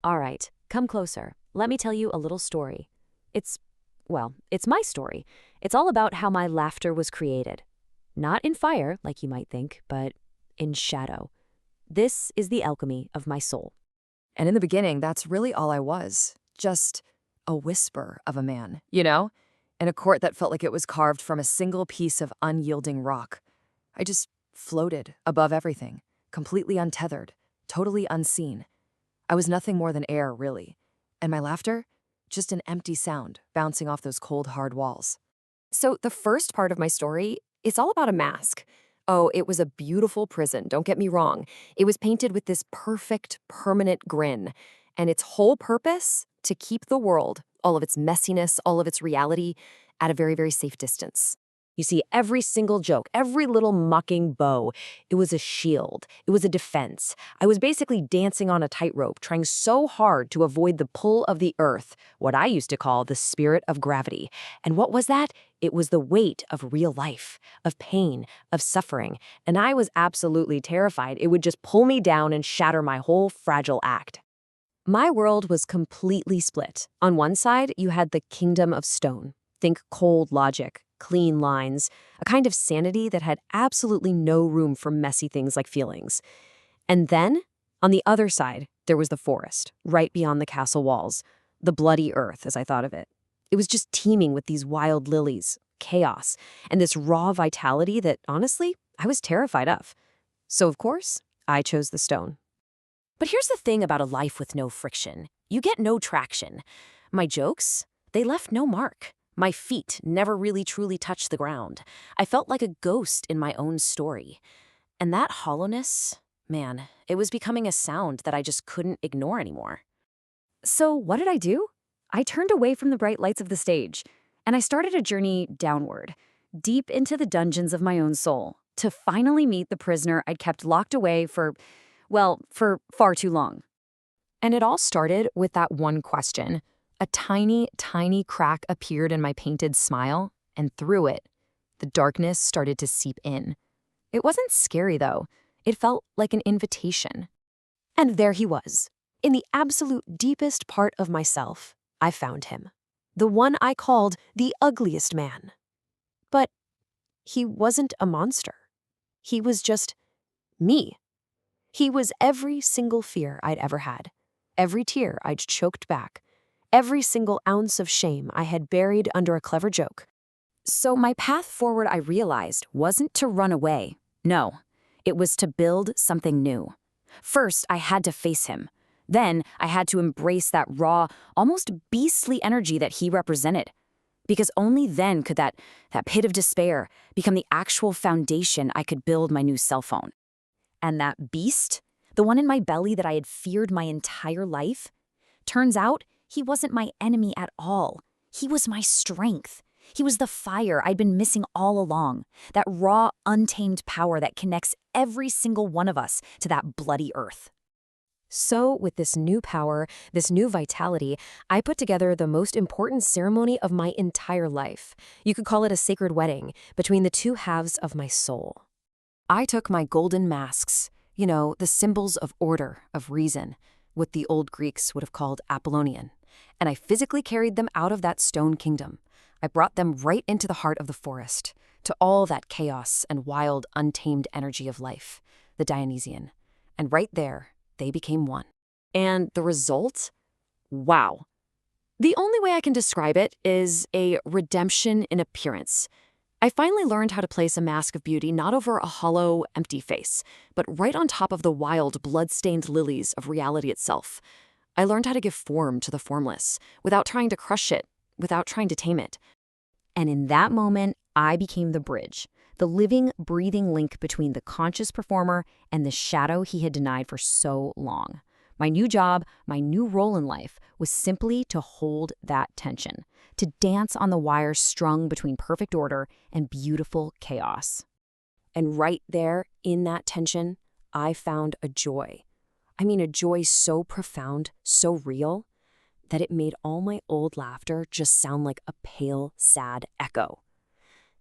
All right, come closer. Let me tell you a little story. It's, it's my story. It's all about how my laughter was created. Not in fire, like you might think, but in shadow. This is the alchemy of my soul. And in the beginning, that's really all I was. Just a whisper of a man, you know? In a court that felt like it was carved from a single piece of unyielding rock. I just floated above everything, completely untethered, totally unseen. I was nothing more than air, really. And my laughter? Just an empty sound bouncing off those cold, hard walls. So the first part of my story, it's all about a mask. Oh, it was a beautiful prison, don't get me wrong. It was painted with this perfect, permanent grin. And its whole purpose? To keep the world, all of its messiness, all of its reality, at a very, very safe distance. You see, every single joke, every little mocking bow, it was a shield. It was a defense. I was basically dancing on a tightrope, trying so hard to avoid the pull of the earth, what I used to call the spirit of gravity. And what was that? It was the weight of real life, of pain, of suffering. And I was absolutely terrified it would just pull me down and shatter my whole fragile act. My world was completely split. On one side, you had the kingdom of stone. Think cold logic, clean lines, a kind of sanity that had absolutely no room for messy things like feelings. And then, on the other side, there was the forest, right beyond the castle walls, the bloody earth, as I thought of it. It was just teeming with these wild lilies, chaos, and this raw vitality that, honestly, I was terrified of. So, of course, I chose the stone. But here's the thing about a life with no friction. You get no traction. My jokes, they left no mark. My feet never really truly touched the ground. I felt like a ghost in my own story. And that hollowness, man, it was becoming a sound that I just couldn't ignore anymore. So what did I do? I turned away from the bright lights of the stage, and I started a journey downward, deep into the dungeons of my own soul, to finally meet the prisoner I'd kept locked away for far too long. And it all started with that one question. A tiny, tiny crack appeared in my painted smile, and through it, the darkness started to seep in. It wasn't scary, though. It felt like an invitation. And there he was. In the absolute deepest part of myself, I found him. The one I called the ugliest man. But he wasn't a monster. He was just me. He was every single fear I'd ever had, every tear I'd choked back, every single ounce of shame I had buried under a clever joke. So my path forward, I realized, wasn't to run away. No, it was to build something new. First, I had to face him. Then, I had to embrace that raw, almost beastly energy that he represented. Because only then could that pit of despair become the actual foundation I could build my new self on. And that beast, the one in my belly that I had feared my entire life, turns out he wasn't my enemy at all. He was my strength. He was the fire I'd been missing all along, that raw, untamed power that connects every single one of us to that bloody earth. So, with this new power, this new vitality, I put together the most important ceremony of my entire life. You could call it a sacred wedding between the two halves of my soul. I took my golden masks, the symbols of order, of reason, what the old Greeks would have called Apollonian, and I physically carried them out of that stone kingdom. I brought them right into the heart of the forest, to all that chaos and wild, untamed energy of life, the Dionysian. And right there, they became one. And the result? Wow. The only way I can describe it is a redemption in appearance. I finally learned how to place a mask of beauty not over a hollow, empty face, but right on top of the wild, blood-stained lilies of reality itself. I learned how to give form to the formless, without trying to crush it, without trying to tame it. And in that moment, I became the bridge, the living, breathing link between the conscious performer and the shadow he had denied for so long. My new job, my new role in life, was simply to hold that tension, to dance on the wires strung between perfect order and beautiful chaos. And right there, in that tension, I found a joy. I mean, a joy so profound, so real, that it made all my old laughter just sound like a pale, sad echo.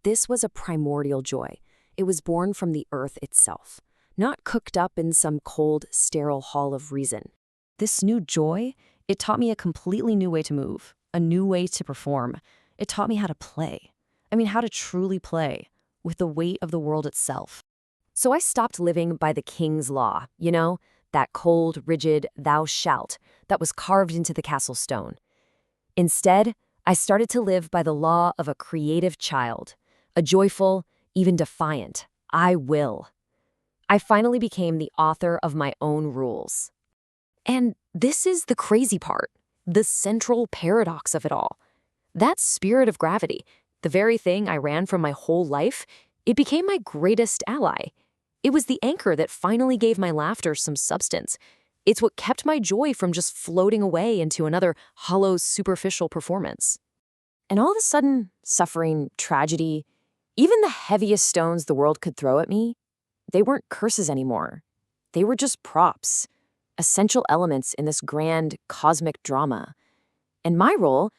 This was a primordial joy. It was born from the earth itself, not cooked up in some cold, sterile hall of reason. This new joy, it taught me a completely new way to move, a new way to perform. It taught me how to play. I mean, how to truly play with the weight of the world itself. So I stopped living by the king's law, that cold, rigid thou shalt that was carved into the castle stone. Instead, I started to live by the law of a creative child, a joyful, even defiant, I will. I finally became the author of my own rules. And this is the crazy part, the central paradox of it all. That spirit of gravity, the very thing I ran from my whole life, it became my greatest ally. It was the anchor that finally gave my laughter some substance. It's what kept my joy from just floating away into another hollow, superficial performance. And all of a sudden, suffering, tragedy, even the heaviest stones the world could throw at me, they weren't curses anymore. They were just props, essential elements in this grand cosmic drama. And my role,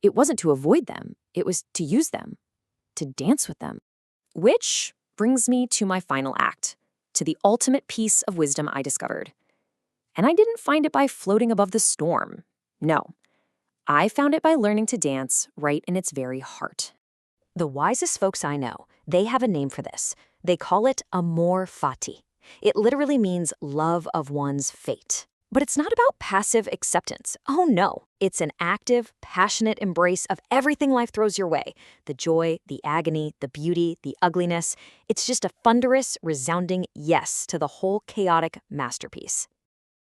it wasn't to avoid them, it was to use them, to dance with them. Which brings me to my final act, to the ultimate piece of wisdom I discovered. And I didn't find it by floating above the storm. No, I found it by learning to dance right in its very heart. The wisest folks I know, they have a name for this. They call it amor fati. It literally means love of one's fate. But it's not about passive acceptance. Oh no, it's an active, passionate embrace of everything life throws your way. The joy, the agony, the beauty, the ugliness. It's just a thunderous, resounding yes to the whole chaotic masterpiece.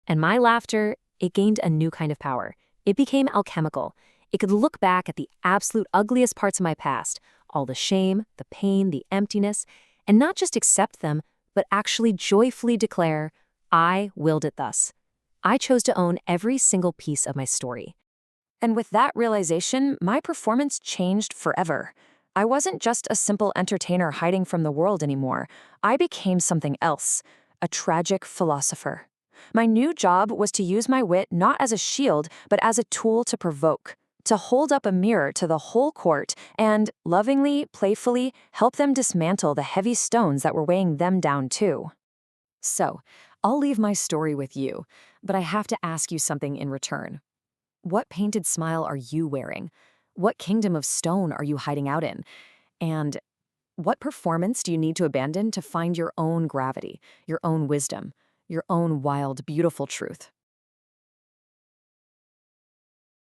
And my laughter, it gained a new kind of power. It became alchemical. It could look back at the absolute ugliest parts of my past, all the shame, the pain, the emptiness, and not just accept them, but actually joyfully declare, I willed it thus. I chose to own every single piece of my story. And with that realization, my performance changed forever. I wasn't just a simple entertainer hiding from the world anymore. I became something else, a tragic philosopher. My new job was to use my wit not as a shield, but as a tool to provoke, to hold up a mirror to the whole court and, lovingly, playfully, help them dismantle the heavy stones that were weighing them down too. So, I'll leave my story with you, but I have to ask you something in return. What painted smile are you wearing? What kingdom of stone are you hiding out in? And what performance do you need to abandon to find your own gravity, your own wisdom, your own wild, beautiful truth?